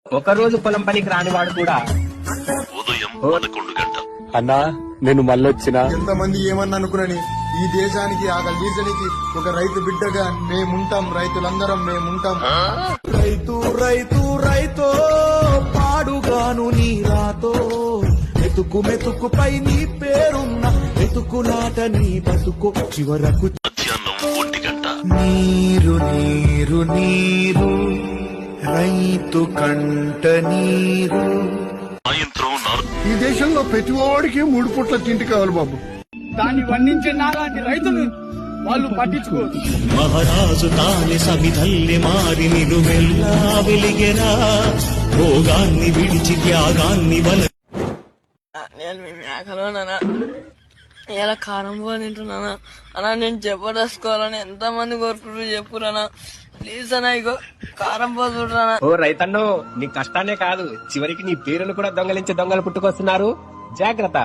ఒక రోజు పొలం పనికి రానివాడు కూడా ఉదయం 11 గంటలు. అన్నా నేను మళ్ళొచ్చినా. ఎంతమంది ఏమన్నా అనుకునని ఈ దేశానికి ఆకలి తీర్చడానికి ఒక రైతు బిడ్డగా మేముంటాం, రైతులందరం మేముంటాం. రైతు రైతు రైతో పాడుగాను నీ రాతో మెతుకు మెతుకుపై నీ పేరున్న మెతుకులాట నీ బతుకు చివరకు. మధ్యాహ్నం 1 గంట. నీరు నీరు నీరు రైతు కంట నీరు. సాయంత్రం 4. ఈ దేశంలో ప్రతి వాడికి 3 పూట్ల తిండి కావాలి బాబు. దాన్ని వర్ణించే నాలాంటి రైతులు వాళ్ళు పట్టించుకోరు. మహారాజు తానే సమిధల్లి మారి నిలువెల్లా వెలిగెరా భోగాన్ని విడిచి త్యాగాన్ని వల. నేను మీ మేకలో నానా ఇలా కారం పోయి తింటున్నానా అన్నా. నేను జబర్దస్త్ ఎంత మంది కోరుకుంటూ చెప్పురానా. ప్లీజ్ అన్నా ఇగో కారం పో చూడరానా. ఓ రైతన్నో, నీ కష్టానే కాదు చివరికి నీ పేరును కూడా దొంగలించే దొంగలు పుట్టుకొస్తున్నారు. జాగ్రత్త.